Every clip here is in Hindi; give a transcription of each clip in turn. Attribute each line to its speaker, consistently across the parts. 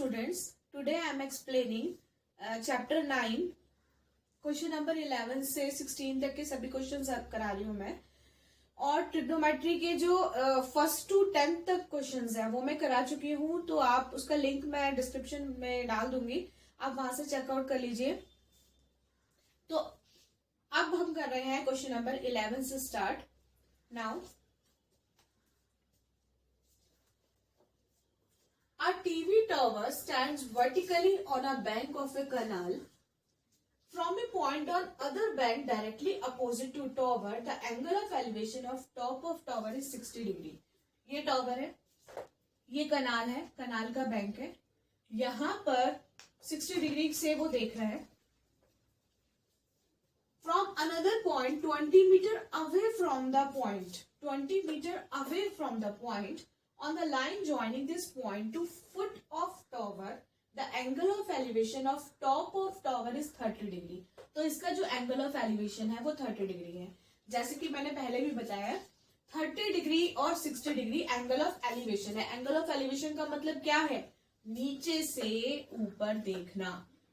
Speaker 1: students, today I am explaining chapter 9 question number 11 से 16 तक के सभी क्वेश्चंस करा रही हूँ मैं। और ट्रिग्नोमेट्री के जो फर्स्ट टू 10th तक क्वेश्चंस हैं वो मैं करा चुकी हूँ, तो आप उसका लिंक मैं डिस्क्रिप्शन में डाल दूंगी, आप वहां से चेकआउट कर लीजिए। तो अब हम कर रहे हैं क्वेश्चन नंबर 11 से start now. A TV tower stands vertically on a bank of a canal. From a point on other bank directly opposite to tower, the angle of elevation of top of tower is 60 degree. ये टॉवर है, ये कनाल है, कनाल का बैंक है, यहां पर 60 डिग्री से वो देख रहा है। From another point 20 meter away from the point, 20 meter away from the point, on the line joining this point to foot of tower, the angle of elevation of top of tower is 30 degree. तो इसका जो angle of elevation है वो 30 डिग्री है। जैसे कि मैंने पहले भी बताया 30 डिग्री और 60 डिग्री एंगल ऑफ एलिवेशन है। एंगल ऑफ एलिवेशन का मतलब क्या है? नीचे से ऊपर देखना,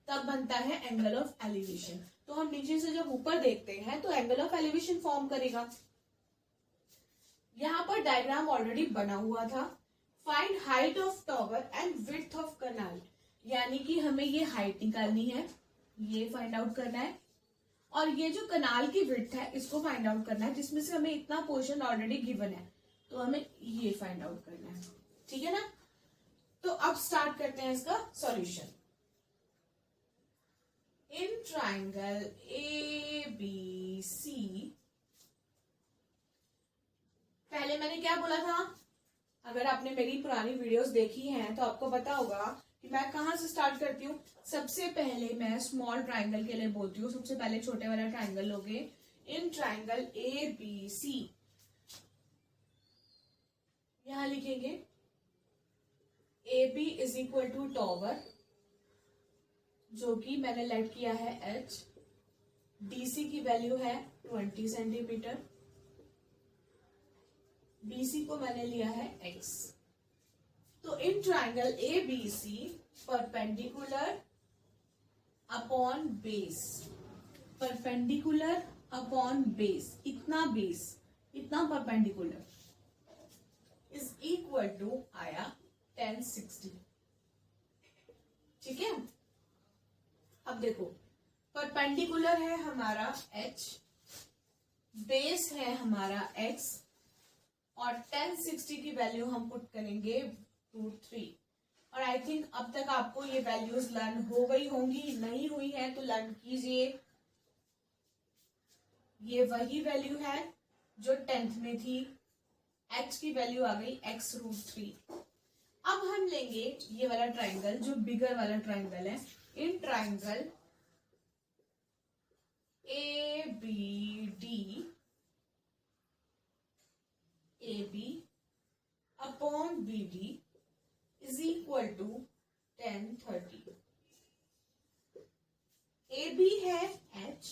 Speaker 1: तब बनता है एंगल ऑफ एलिवेशन। तो हम नीचे से जब ऊपर देखते हैं तो एंगल ऑफ एलिवेशन फॉर्म करेगा। यहाँ पर डायग्राम ऑलरेडी बना हुआ था। Find height of tower and width of canal, यानी कि हमें ये हाइट निकालनी है, ये फाइंड आउट करना है, और ये जो कनाल की विड्थ है इसको फाइंड आउट करना है, जिसमें से हमें इतना पोर्शन ऑलरेडी गिवन है, तो हमें ये फाइंड आउट करना है। ठीक है ना? तो अब स्टार्ट करते हैं इसका सॉल्यूशन। इन ट्राइंगल ABC, पहले मैंने क्या बोला था? अगर आपने मेरी पुरानी वीडियोस देखी हैं तो आपको पता होगा कि मैं कहां से स्टार्ट करती हूँ। सबसे पहले मैं स्मॉल ट्राइंगल के लिए बोलती हूँ, सबसे पहले छोटे वाला ट्राइंगल लोगे। इन ट्राइंगल ABC यहां लिखेंगे AB is equal to tower, जो कि मैंने लेट किया है H, DC की वैल्यू है 20 सेंटीमीटर, BC को मैंने लिया है X। तो इन triangle ABC perpendicular upon base, perpendicular upon base, इतना बेस, इतना परपेंडिकुलर इज इक्वल टू आया 1060। ठीक है? अब देखो, परपेंडिकुलर है हमारा H, बेस है हमारा X, और 1060 की वैल्यू हम पुट करेंगे √3। और आई थिंक अब तक आपको ये वैल्यूज लर्न हो गई होंगी, नहीं हुई है तो लर्न कीजिए। ये वही वैल्यू है जो 10th में थी। H की वैल्यू आ गई X √3। अब हम लेंगे ये वाला ट्राइंगल, जो बिगर वाला ट्राइंगल है। In triangle ABD, AB upon BD is equal to 1030। AB है H,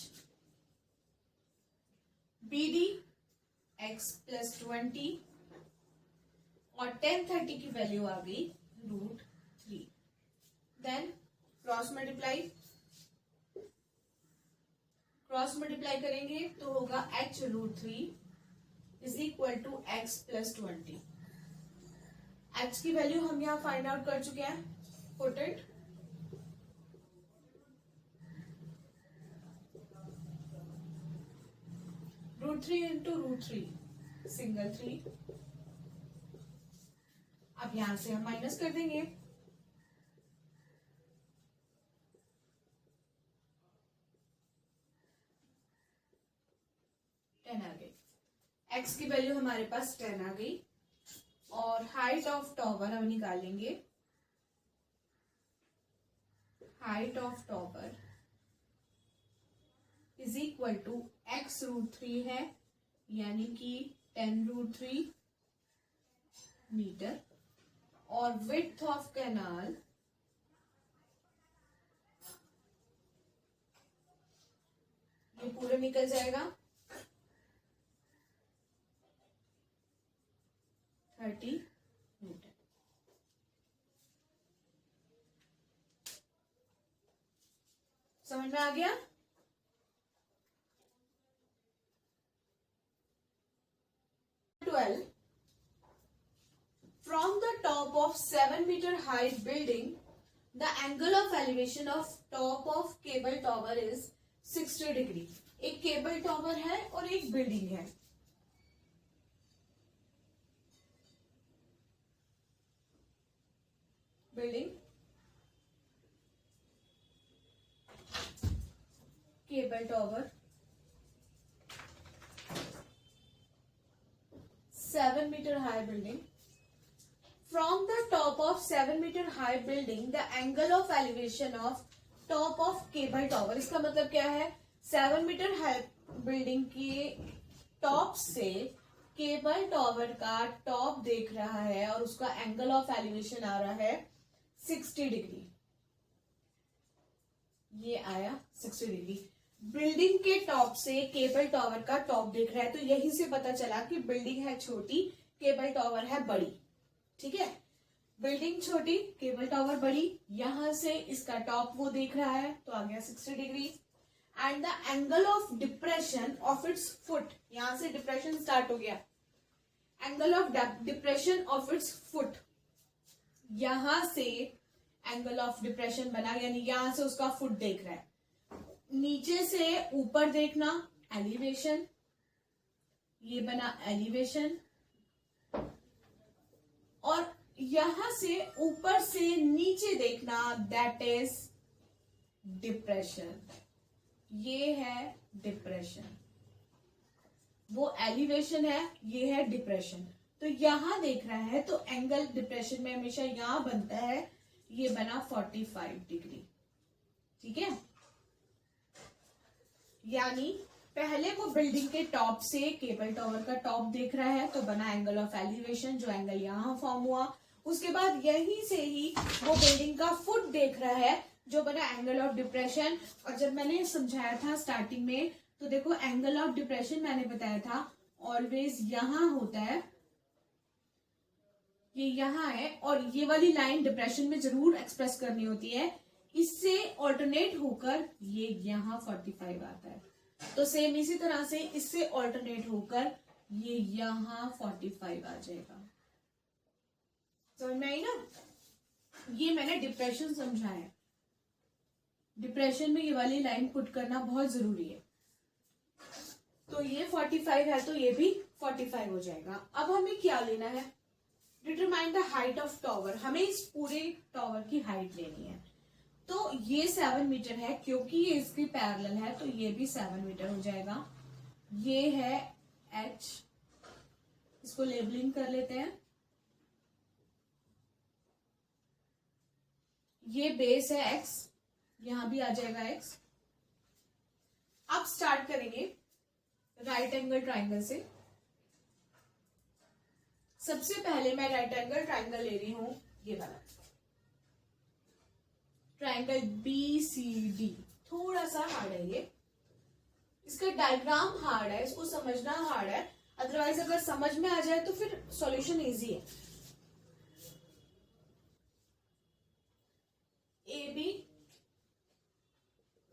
Speaker 1: BD X प्लस 20, और 1030 की वैल्यू आ गई √3। Then cross multiply, cross multiply करेंगे तो होगा H √3 is equal to X plus 20। X की वैल्यू हम यहाँ फाइंड आउट कर चुके हैं, पुट इट। √3 into √3 single 3। अब यहां से हम माइनस कर देंगे, X की वैल्यू हमारे पास 10 आ गई, और हाइट ऑफ टॉवर हम निकालेंगे। Height of tower is equal to X √3 है, यानी कि 10√3 मीटर, और विड्थ ऑफ कैनाल ये पूरे निकल जाएगा 30 मीटर। समझ में आ गया? From the top of 7-meter height building, the angle of elevation of top of cable tower is 60 degree. एक केबल टॉवर है और एक बिल्डिंग है. Building, cable tower, 7-meter high building. From the top of 7-meter high building, the angle of elevation of top of cable tower. इसका मतलब क्या है? 7-meter high building की टॉप से केबल टॉवर का टॉप देख रहा है और उसका एंगल ऑफ एलिवेशन आ रहा है 60 डिग्री. ये आया 60 डिग्री. बिल्डिंग के टॉप से केबल टॉवर का टॉप देख रहा है, तो यही से पता चला कि बिल्डिंग है छोटी, केबल टॉवर है बड़ी. ठीक है, बिल्डिंग छोटी, केबल टॉवर बड़ी. यहां से इसका टॉप वो देख रहा है तो आ गया 60 degree. And the angle of depression of its foot, यहां से डिप्रेशन स्टार्ट हो गया. Angle of depression of its foot, यहां से एंगल ऑफ डिप्रेशन बना, यानी यहां से उसका फुट देख रहा है. नीचे से ऊपर देखना एलिवेशन, ये बना एलिवेशन. और यहां से ऊपर से नीचे देखना, दैट इज डिप्रेशन. ये है डिप्रेशन, वो एलिवेशन है, ये है डिप्रेशन. तो यहां देख रहा है तो एंगल डिप्रेशन में हमेशा यहां बनता है, ये बना 45 डिग्री. ठीक है, यानी पहले वो बिल्डिंग के टॉप से केबल टॉवर का टॉप देख रहा है तो बना एंगल ऑफ एलिवेशन, जो एंगल यहां फॉर्म हुआ. उसके बाद यहीं से ही वो बिल्डिंग का फुट देख रहा है, जो बना एंगल ऑफ डिप्रेशन. और जब मैंने समझाया था स्टार्टिंग में, तो देखो एंगल ऑफ डिप्रेशन मैंने बताया था ऑलवेज यहां होता है, ये यहां है, और ये वाली लाइन डिप्रेशन में जरूर एक्सप्रेस करनी होती है. इससे ऑल्टरनेट होकर ये यहां 45 आता है. तो सेम इसी तरह से इससे ऑल्टरनेट होकर ये यहां 45 आ जाएगा. समझ में आई ना? ये मैंने डिप्रेशन समझाया. डिप्रेशन में ये वाली लाइन पुट करना बहुत जरूरी है. तो ये 45 है तो ये भी 45 हो जाएगा. अब हमें क्या लेना है? Determine the height of tower. हमें इस पूरे टॉवर की हाइट लेनी है. तो ये 7 मीटर है, क्योंकि ये इसकी पैरेलल है तो ये भी 7 मीटर हो जाएगा. ये है h, इसको लेबलिंग कर लेते हैं. ये बेस है x, यहां भी आ जाएगा x. अब स्टार्ट करेंगे राइट एंगल ट्राइंगल से. सबसे पहले मैं राइट एंगल ट्राइंगल ले रही हूं, ये वाला ट्राइंगल BCD. थोड़ा सा हार्ड है ये, इसका डायग्राम हार्ड है, इसको समझना हार्ड है. अदरवाइज अगर समझ में आ जाए तो फिर सॉल्यूशन इजी है. AB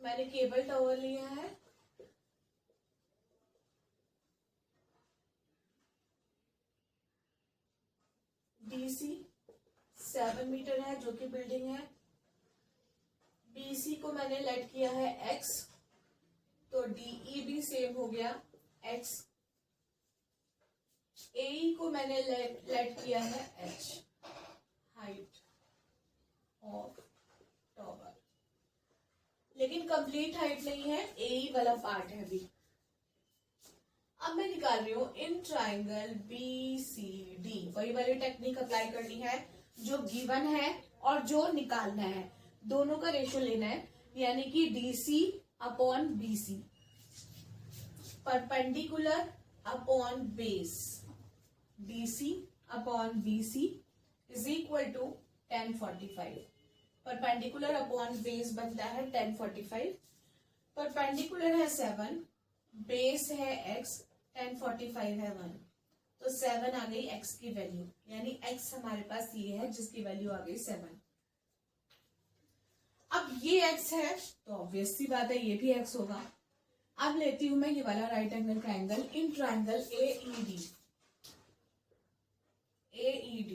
Speaker 1: मैंने केबल टावर लिया है. DC 7 मीटर है, जो कि बिल्डिंग है. BC को मैंने लेट किया है x, तो DE भी सेम हो गया x. AE को मैंने लेट किया है h, हाइट ऑफ टॉवर. लेकिन कंप्लीट हाइट नहीं है, AE वाला पार्ट है अभी. अब मैं निकाल रही हूं इन ट्राइंगल BCD. वही वाली टेक्निक अप्लाई करनी है जो गिवन है और जो निकालना है, दोनों का रेशियो लेना है. यानी कि DC upon BC, perpendicular upon base, DC upon BC is equal to 1045. Perpendicular upon base बनता है 1045. परपेंडिकुलर है 7, बेस है x, 1045 है 1, तो 7 आ गई x की वैल्यू. यानी x हमारे पास ये है जिसकी वैल्यू आ गई 7. अब ये x है तो ऑब्वियस सी बात है ये भी x होगा। अब लेती हूं मैं ये वाला right angle triangle in triangle AED,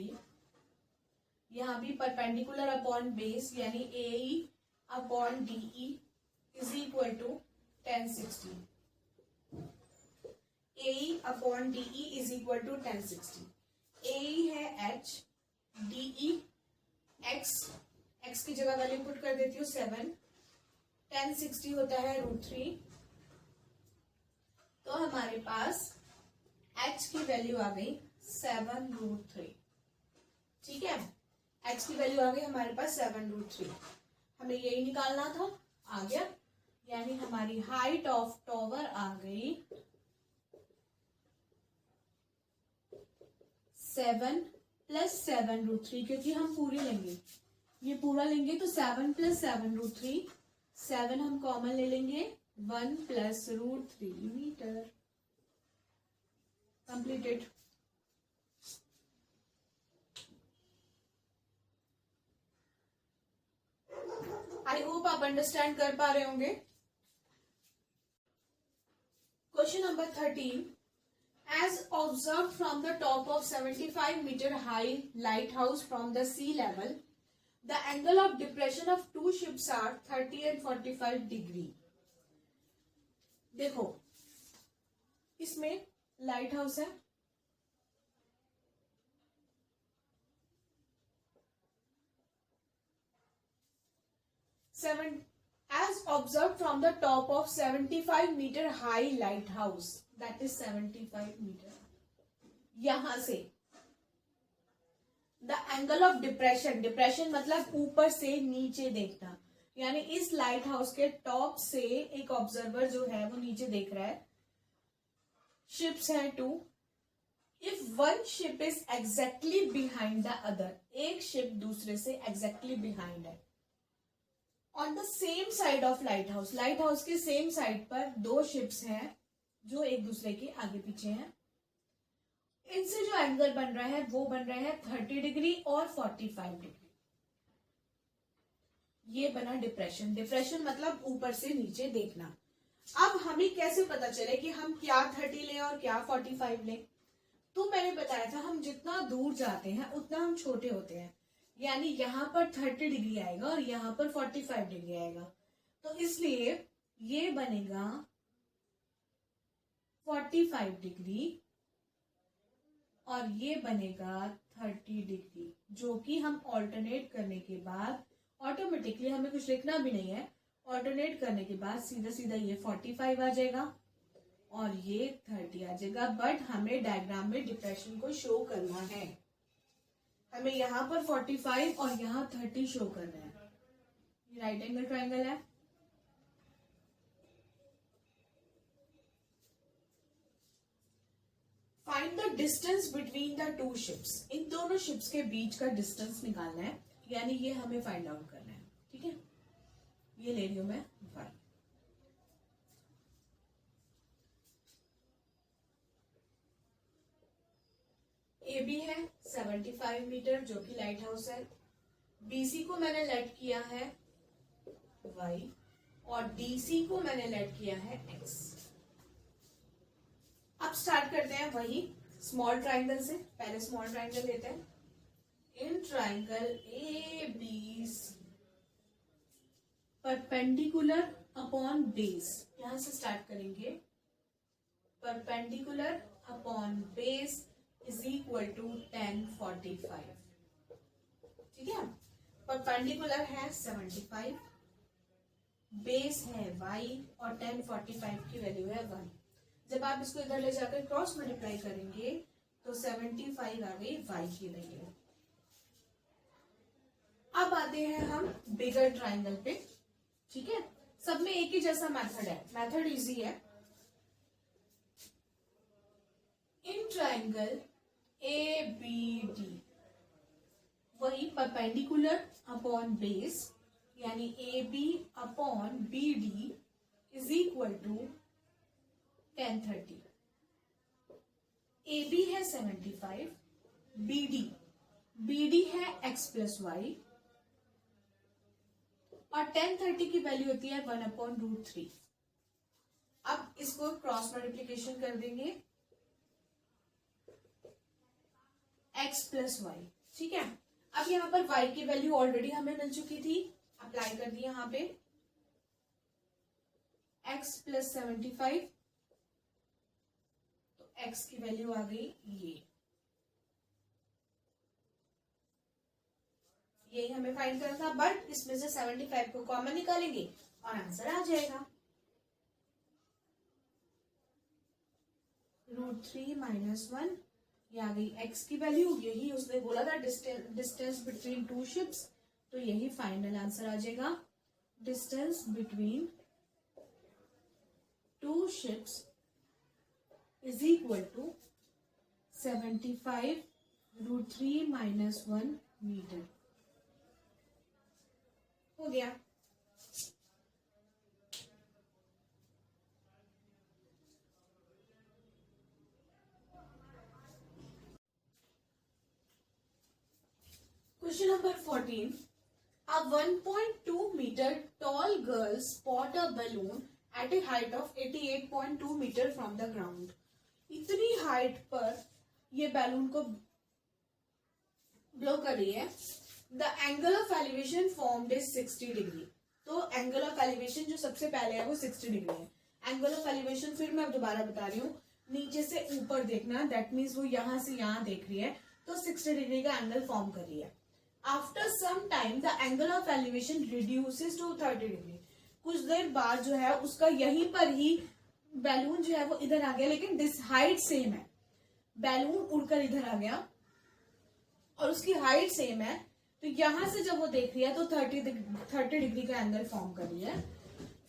Speaker 1: यहाँ भी परपेंडिकुलर अपॉन बेस यानी AE upon DE is equal to 1060। AE upon DE is equal to 1060। AE है h, DE x की जगह वैल्यू पुट कर देती हूँ 7, 1060 होता है √3। तो हमारे पास h की वैल्यू आ गई 7√3। ठीक है, h की वैल्यू आ गई हमारे पास 7√3। हमें यही निकालना था, आ गया। यानी हमारी हाइट ऑफ टॉवर आ गई 7 + 7√3, क्योंकि हम पूरी लेंगे, ये पूरा लेंगे तो 7 + 7√3, 7 हम कॉमन ले लेंगे, 1 + √3 मीटर। कंप्लीटेड। आई होप आप अंडरस्टैंड कर पा रहे होंगे। Question number 13, as observed from the top of 75-meter high lighthouse from the sea level, the angle of depression of two ships are 30 and 45 degree। देखो इसमें लाइट हाउस है, as observed from the top of 75-meter high lighthouse, that is 75 meter, यहां से the angle of depression, depression मतलब ऊपर से नीचे देखना, यानी इस लाइट हाउस के टॉप से एक ऑब्जर्वर जो है वो नीचे देख रहा है। शिप्स है 2। If one ship is exactly behind the other, एक शिप दूसरे से एग्जैक्टली बिहाइंड है, on the same side of light house, light house के सेम साइड पर दो शिप्स हैं जो एक दूसरे के आगे पीछे हैं। इनसे जो एंगल बन रहा है वो बन रहा है 30 डिग्री और 45 डिग्री। ये बना डिप्रेशन, डिप्रेशन मतलब ऊपर से नीचे देखना। अब हमें कैसे पता चले कि हम क्या 30 लें और क्या 45 लें? तो मैंने बताया था हम जितना दूर जाते हैं उतना हम छोटे होते हैं, यानी यहाँ पर 30 डिग्री आएगा और यहाँ पर 45 डिग्री आएगा, तो इसलिए ये बनेगा 45 डिग्री और ये बनेगा 30 डिग्री, जो कि हम ऑल्टरनेट करने के बाद ऑटोमेटिकली, हमें कुछ लिखना भी नहीं है, ऑल्टरनेट करने के बाद सीधा सीधा ये 45 आ जाएगा और ये 30 आ जाएगा। बट हमें डायग्राम में डिप्रेशन को शो करना है, हमें यहाँ पर 45 और यहाँ 30 शो करना है। ये राइट एंगल ट्राइंगल है, find the distance between the two ships, इन दोनों शिप्स के बीच का डिस्टेंस निकालना है, यानी ये हमें फाइंड आउट करना है। ठीक है, ये ले रही हूं मैं y। ए बी है 75 मीटर जो कि लाइट हाउस है, BC को मैंने लेट किया है y और DC को मैंने लेट किया है x। अब स्टार्ट करते हैं वही स्मॉल ट्राइंगल से, पहले स्मॉल ट्राइंगल लेते हैं। In triangle AB perpendicular upon base, यहां से स्टार्ट करेंगे, perpendicular upon base is equal to 1045। ठीक है, परपेंडिकुलर है 75, बेस है y और 1045 की वैल्यू है 1। जब आप इसको इधर ले जाकर क्रॉस मल्टीप्लाई करेंगे तो 75 आ गई y की वैल्यू। अब आते हैं हम बिगर ट्राइंगल पे। ठीक है, सब में एक ही जैसा मेथड है, मेथड इजी है। इन ट्राइंगल ABD वही परपेंडिकुलर अपॉन बेस, यानी AB upon BD is equal to 1030। AB है 75, BD है x + y, और tan 30 की वैल्यू होती है 1/√3। अब इसको क्रॉस मल्टीप्लीकेशन कर देंगे x प्लस वाई, ठीक है। अब यहाँ पर y की वैल्यू ऑलरेडी हमें मिल चुकी थी, अप्लाई कर दी यहाँ पे x प्लस 75, तो x की वैल्यू आ गई यही हमें फाइंड करना था, बट इसमें से 75 को कॉमन निकालेंगे और आंसर आ जाएगा √3 - 1। ये आ गई x की वैल्यू, यही उसने बोला था डिस्टेंस बिटवीन टू शिप्स, तो यही फाइनल आंसर आ जाएगा। Distance between two ships is equal to 75 √3 - 1 metre. हो गया। Question number 14। A 1.2 meter tall girl spot a balloon at a height of 88.2 meter from the ground। इतनी हाइट पर ये बैलून को ब्लो कर रही है। The angle of elevation formed is 60 degree. तो एंगल ऑफ एलिवेशन जो सबसे पहले है वो 60 डिग्री है। एंगल ऑफ एलिवेशन फिर मैं दोबारा बता रही हूँ, नीचे से ऊपर देखना, दैट मीन्स वो यहां से यहां देख रही है, तो 60 डिग्री का एंगल फॉर्म कर रही है। After some time the angle of elevation reduces to 30 degree. कुछ देर बाद जो है उसका यहीं पर ही बैलून जो है वो इधर आ गया, लेकिन हाइट सेम है। बैलून उड़कर इधर आ गया और उसकी हाइट सेम है, तो यहां से जब वो देख रही है तो 30 डिग्री का एंगल फॉर्म कर रही है।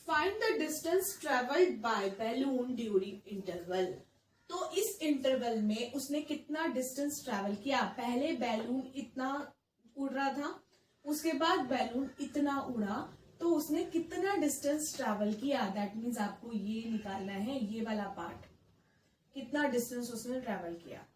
Speaker 1: Find the distance travelled by balloon during interval. तो इस इंटरवल में उसने कितना डिस्टेंस ट्रेवल किया। पहले बैलून इतना उड़ रहा था, उसके बाद बैलून इतना उड़ा, तो उसने कितना डिस्टेंस ट्रेवल किया। दैट मीन्स आपको ये निकालना है, ये वाला पार्ट, कितना डिस्टेंस उसने ट्रेवल किया।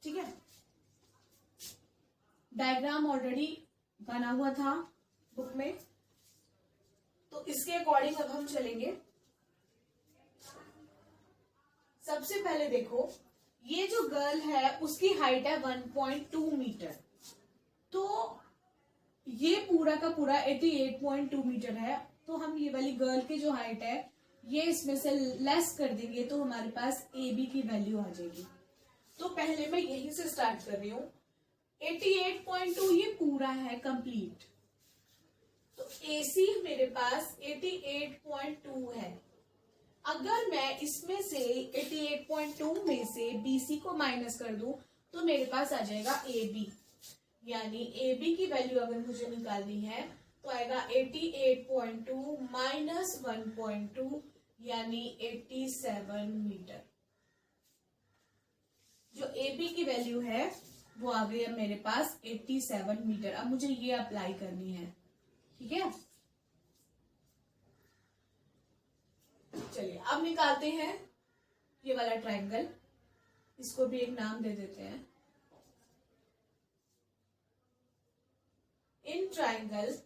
Speaker 1: ठीक है, डायग्राम ऑलरेडी बना हुआ था बुक में, तो इसके अकॉर्डिंग अब हम चलेंगे। सबसे पहले देखो, ये जो गर्ल है उसकी हाइट है 1.2 मीटर, तो ये पूरा का पूरा 88.2 मीटर है। तो हम ये वाली गर्ल की जो हाइट है ये इसमें से लेस कर देंगे, तो हमारे पास ए बी की वैल्यू आ जाएगी। तो पहले मैं यहीं से स्टार्ट कर रही हूं। 88.2 ये पूरा है कंप्लीट, तो AC मेरे पास 88.2 है। अगर मैं इसमें से 88.2 में से BC को माइनस कर दूं तो मेरे पास आ जाएगा AB, यानी AB की वैल्यू अगर मुझे निकालनी है तो आएगा 88.2 माइनस 1.2 यानी 87 मीटर। जो AB की वैल्यू है वो आ गई है मेरे पास 87 मीटर। अब मुझे ये अप्लाई करनी है, ठीक है। चलिए अब निकालते हैं ये वाला ट्रायंगल, इसको भी एक नाम दे देते हैं। इन ट्रायंगल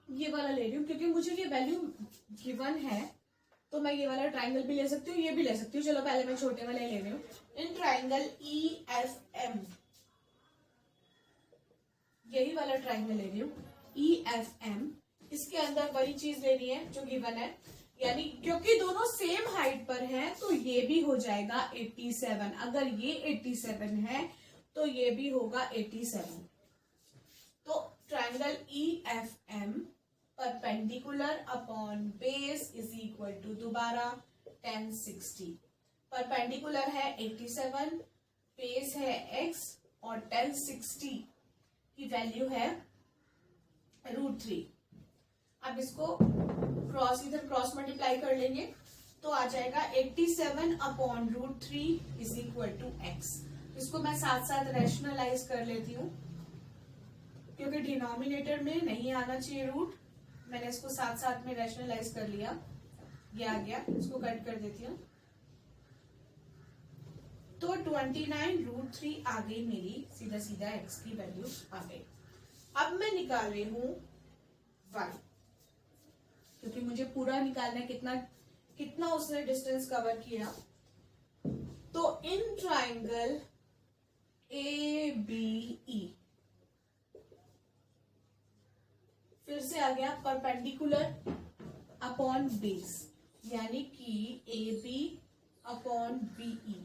Speaker 1: ये वाला ले रही हूं क्योंकि मुझे ये वैल्यू गिवन है, तो मैं ये वाला ट्रायंगल भी ले सकती हूँ, ये भी ले सकती हूँ। चलो पहले मैं छोटे वाले ले रही हूँ। इन ट्रायंगल EFM, यही वाला ट्रायंगल ले रही हूँ EFM। इसके अंदर वही चीज लेनी है जो गिवन है, यानी क्योंकि दोनों सेम हाइट पर हैं तो ये भी हो जाएगा 87। अगर ये 87 है तो ये भी होगा 87। तो triangle EFM perpendicular upon base is equal to दोबारा 1060। परपेंडिकुलर है 87, बेस है x और 1060 की वैल्यू है √3। अब इसको इधर क्रॉस मल्टीप्लाई कर लेंगे तो आ जाएगा 87 upon √3 is equal to x। इसको मैं साथ साथ रैशनलाइज कर लेती हूँ। क्योंकि डिनोमिनेटर में नहीं आना चाहिए रूट, मैंने इसको साथ साथ में रैशनलाइज कर लिया, ये आ गया, इसको कट कर देती हूँ। तो 29√3 आ गई मेरी, सीधा सीधा x की वैल्यू आ गई। अब मैं निकाल रही हूं y, क्योंकि मुझे पूरा निकालना है कितना कितना उसने डिस्टेंस कवर किया। तो इन ट्राइंगल ABE फिर से आ गया परपेंडिकुलर अपॉन बेस, यानी कि AB upon BE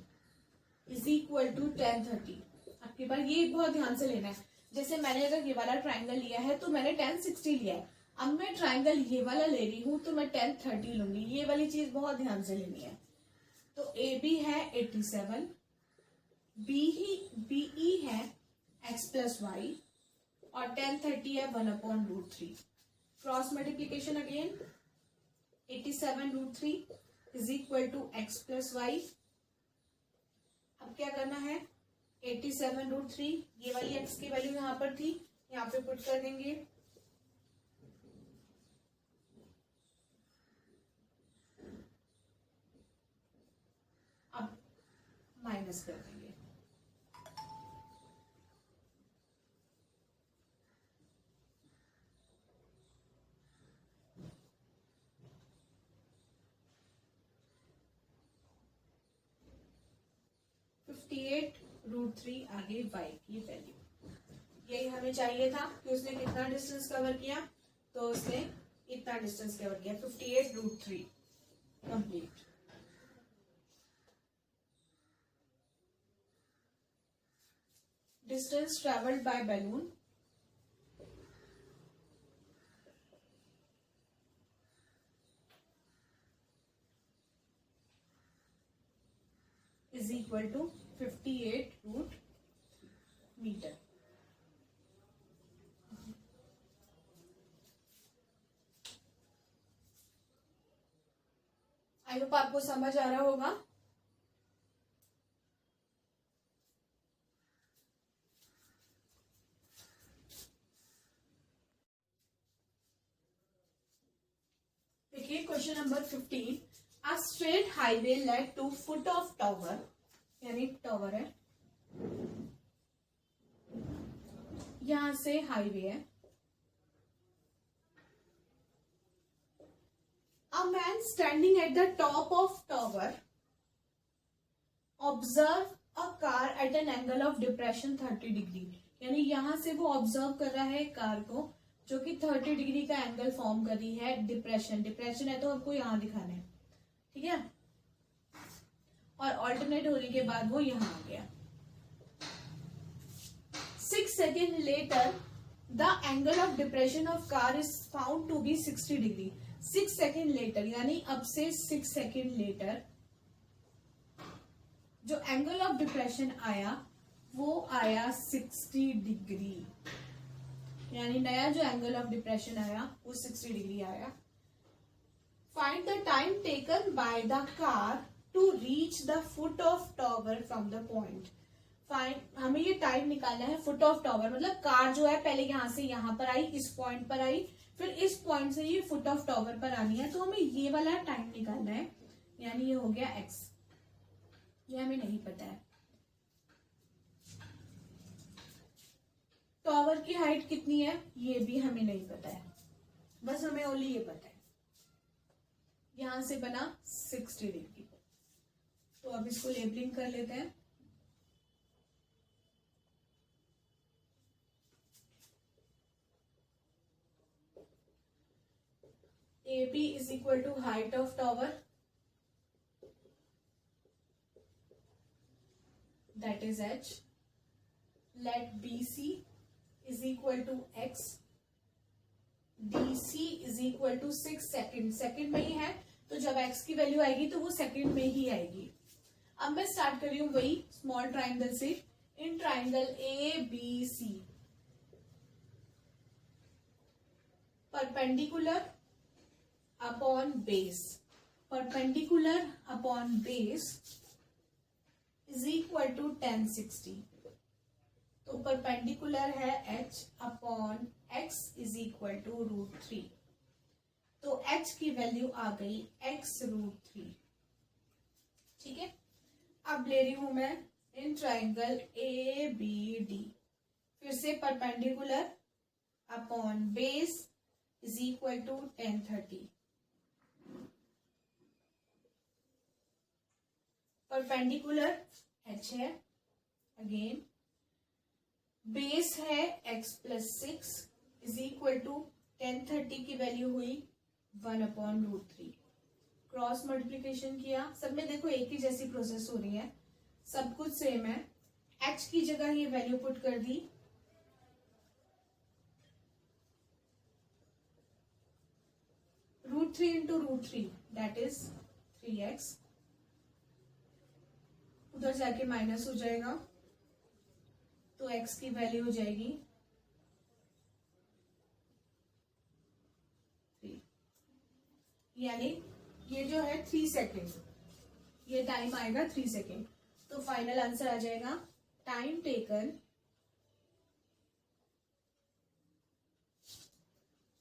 Speaker 1: is equal to 1030। आपके पास ये बहुत ध्यान से लेना है, जैसे मैंने अगर ये वाला ट्राइंगल लिया है तो मैंने 1060 लिया है, अब मैं ट्राइंगल ये वाला ले रही हूं तो मैं 1030 लूंगी, ये वाली चीज बहुत ध्यान से लेनी है। तो AB है 87, BE है x प्लस वाई और 1030 है 1/√3। Cross multiplication again, 87√3 is equal to x plus y. अब क्या करना है, 87√3 ये वाली x की वैल्यू यहाँ पर थी, यहाँ पे पुट कर देंगे, अब माइनस कर देंगे। √3 आगे y की वैल्यू, यही हमें चाहिए था कि उसने कितना डिस्टेंस कवर किया, तो उसने इतना डिस्टेंस कवर किया, 58√3 complete. Distance travelled by balloon is equal to 58√3 metre. I hope आपको समझ आ रहा होगा। देखिए question number 15, a straight highway led to foot of tower, यानी टावर है, यहां से हाईवे है। A man standing at the top of tower observe a car at an angle of depression 30 degree, यानी यहां से वो ऑब्जर्व कर रहा है कार को जो कि 30 डिग्री का एंगल फॉर्म कर रही है। डिप्रेशन है तो आपको यहां दिखाना है, ठीक है, और ऑल्टरनेट होने के बाद वो यहां आ गया। 6 second later the angle of depression of car is found to be 60 degree. 6 second later यानी अब से 6 सेकेंड लेटर जो एंगल ऑफ डिप्रेशन आया वो आया 60 डिग्री, यानी नया जो एंगल ऑफ डिप्रेशन आया वो 60 डिग्री आया। Find the time taken by the car to reach the foot of tower from the point. Find, हमें ये टाइम निकालना है फुट ऑफ टावर, मतलब कार जो है पहले यहां से यहां पर आई, इस पॉइंट पर आई, फिर इस पॉइंट से ये फुट ऑफ टावर पर आनी है, तो हमें ये वाला टाइम निकालना है, यानी ये हो गया x, ये हमें नहीं पता है। टावर की हाइट कितनी है ये भी हमें नहीं पता है, बस हमें ओनली ये पता है यहां से बना 60 डिग्री। तो अब इसको लेबलिंग कर लेते हैं। AB is equal to height of tower, that is h. Let BC is equal to x, DC is equal to 6 second, second में ही है तो जब x की वैल्यू आएगी तो वो सेकेंड में ही आएगी। अब मैं स्टार्ट कर रही हूं वही स्मॉल ट्राइंगल से। In triangle ABC perpendicular upon base, perpendicular upon base is equal to 1060। तो परपेंडिकुलर है h upon x is equal to √3। तो h की वैल्यू आ गई x√3। ठीक है, अब ले रही हूं मैं इन ट्राइंगल ABD, फिर से perpendicular upon base is equal to 1030। Perpendicular h है, अगेन बेस है x plus 6 is equal to 1030 की वैल्यू हुई 1/√3। क्रॉस मल्टीप्लीकेशन किया, सब में देखो एक ही जैसी प्रोसेस हो रही है, सब कुछ सेम है। h की जगह ये वैल्यू पुट कर दी, √3 इंटू √3 दैट इज 3x, उधर जाके माइनस हो जाएगा तो x की वैल्यू हो जाएगी 3, यानी ये जो है 3 सेकेंड, ये टाइम आएगा 3 सेकेंड। तो फाइनल आंसर आ जाएगा time taken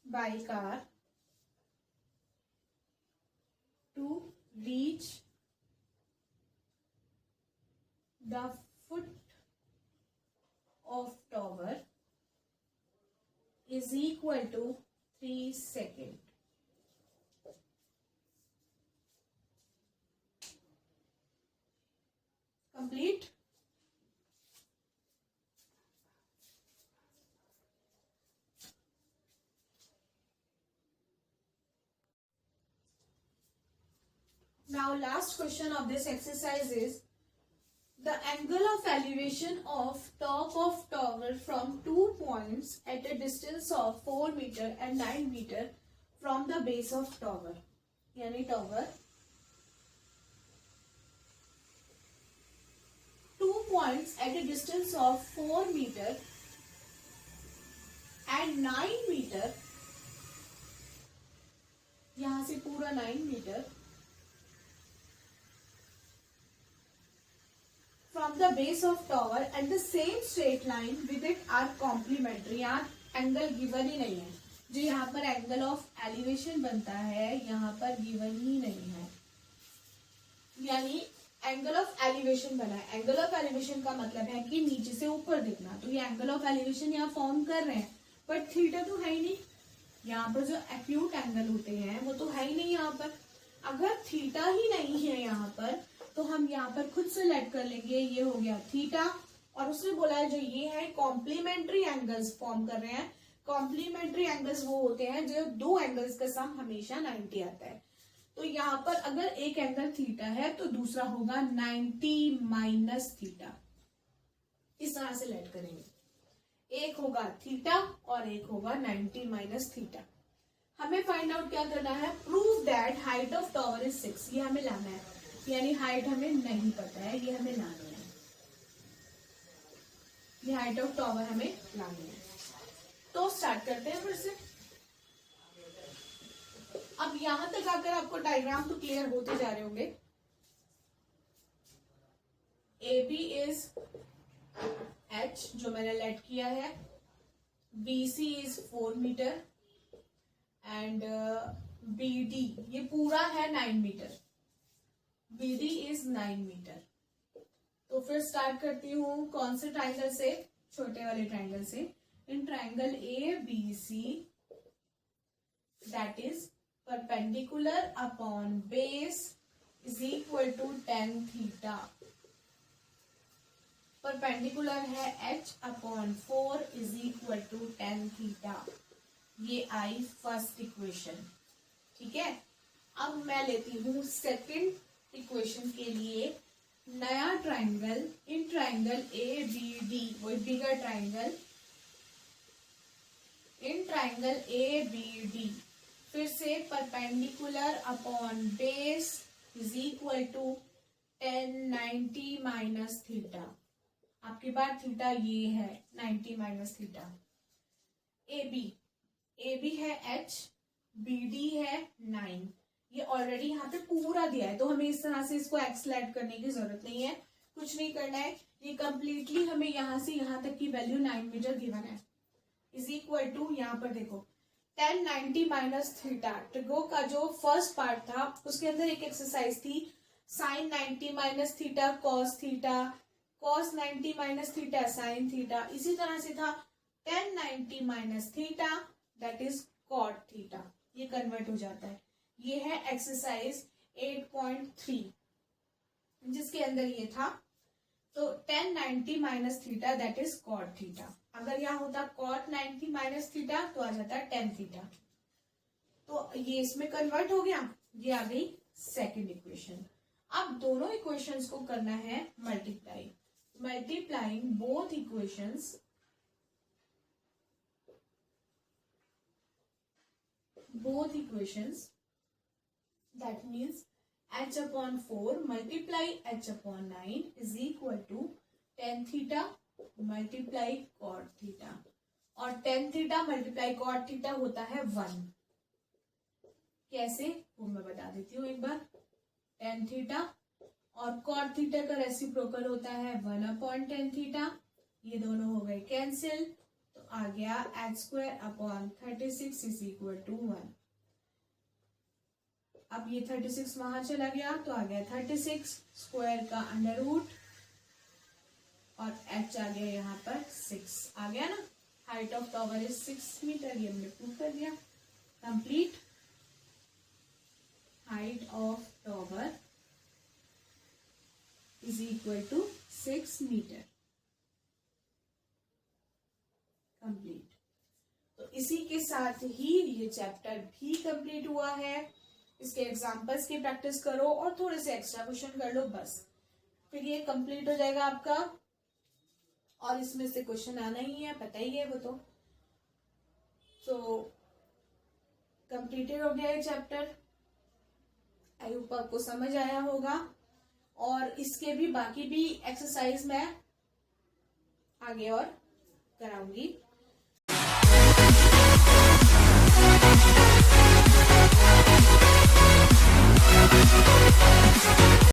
Speaker 1: by car to reach the foot of tower is equal to 3 seconds. Complete. Now last question of this exercise is the angle of elevation of top of tower from 2 points at a distance of 4 meter and 9 meter from the base of tower. यानी tower 2 points at a distance of 4 meter and 9 meter, यहां से पूरा 9 metre from the base of tower and the same straight line with it are complementary. यहाँ एंगल गिवन ही नहीं है, जो यहाँ पर एंगल ऑफ एलिवेशन बनता है यहाँ पर गिवन ही नहीं है, यानी एंगल ऑफ एलिवेशन बना है। एंगल ऑफ एलिवेशन का मतलब है कि नीचे से ऊपर दिखना, तो ये एंगल ऑफ एलिवेशन यहाँ फॉर्म कर रहे हैं, बट थीटा तो है ही नहीं। यहाँ पर जो एक्यूट एंगल होते हैं वो तो है ही नहीं यहाँ पर। अगर थीटा ही नहीं है यहाँ पर तो हम यहाँ पर खुद से लेट कर लेंगे, ये हो गया थीटा, और उसने बोला है जो ये है कॉम्प्लीमेंट्री एंगल्स फॉर्म कर रहे हैं। कॉम्प्लीमेंट्री एंगल्स वो होते हैं जो दो एंगल्स का सम हमेशा 90 आता है। तो यहाँ पर अगर एक एंगल थीटा है तो दूसरा होगा 90 माइनस थीटा, इस तरह से लेट करेंगे। एक होगा थीटा और एक होगा 90 माइनस थीटा। हमें फाइंड आउट क्या करना है, prove that height of tower is 6, ये हमें लाना है, यानी हाइट हमें नहीं पता है, ये हमें लानी है, ये हाइट ऑफ टावर हमें लानी है। तो स्टार्ट करते हैं फिर से। अब यहां तक आकर आपको डायग्राम तो क्लियर होते जा रहे होंगे। AB इज H जो मैंने लेट किया है, BC is 4 metre and BD ये पूरा है 9 मीटर, BD इज 9 मीटर। तो फिर स्टार्ट करती हूँ कौन से ट्राइंगल से, छोटे वाले ट्राइंगल से। In triangle ABC that is perpendicular upon base is equal to tan theta. Perpendicular है H upon 4 is equal to tan theta. ये आई फर्स्ट इक्वेशन, ठीक है। अब मैं लेती हूँ सेकंड इक्वेशन के लिए नया ट्राइंगल, इन ट्राइंगल ABD, वो bigger triangle, in triangle ABD फिर से perpendicular upon base is equal to tan 90 minus theta. आपके पास थीटा ये है 90 माइनस थीटा। AB है H, BD है 9, ये ऑलरेडी यहाँ पे पूरा दिया है तो हमें इस तरह से इसको एक्सलेट करने की जरूरत नहीं है, कुछ नहीं करना है, ये कंप्लीटली हमें यहाँ से यहाँ तक की वैल्यू 9 मीटर गिवन है, इज इक्वल टू, यहाँ पर देखो tan 90 माइनस थीटा, ट्रिगो का जो फर्स्ट पार्ट था उसके अंदर एक एक्सरसाइज थी sin 90 minus theta cos theta, cos 90 minus theta sin theta, इसी तरह से था tan 90 minus theta that is cot theta, ये कन्वर्ट हो जाता है। ये है एक्सरसाइज 8.3 जिसके अंदर ये था, तो tan 90 minus theta that is cot theta, अगर यहाँ होता cot 90 माइनस थीटा तो आ जाता tan थीटा, तो ये इसमें कन्वर्ट हो गया, ये आ गई सेकंड इक्वेशन। अब दोनों इक्वेशंस को करना है multiply, multiplying both equations, that means h upon 4 multiply h upon 9 is equal to tan theta multiply cot theta, और tan theta multiply cot theta होता है 1। कैसे वो मैं बता देती हूँ एक बार। tan theta और cot theta का रेसिप्रोकल होता है 1 अपॉन tan theta, ये दोनों हो गए कैंसिल, तो आ गया h square upon 36 is equal to 1। अब ये 36 वहां चला गया तो आ गया 36 स्क्वायर का अंडर रूट, और h आ गया यहाँ पर 6 आ गया ना। Height of tower is 6 metre, ये हमने प्रूव कर दिया। Complete, height of tower is equal to 6 metre. Complete. तो इसी के साथ ही ये चैप्टर भी कंप्लीट हुआ है। इसके एग्जाम्पल्स की प्रैक्टिस करो और थोड़े से एक्स्ट्रा क्वेश्चन कर लो, बस फिर ये कंप्लीट हो जाएगा आपका। और इसमें से क्वेश्चन आना ही है, पता ही है वो तो कंप्लीटेड हो गया ये चैप्टर। आई होप आपको समझ आया होगा, और इसके भी बाकी भी एक्सरसाइज मैं आगे और कराऊंगी।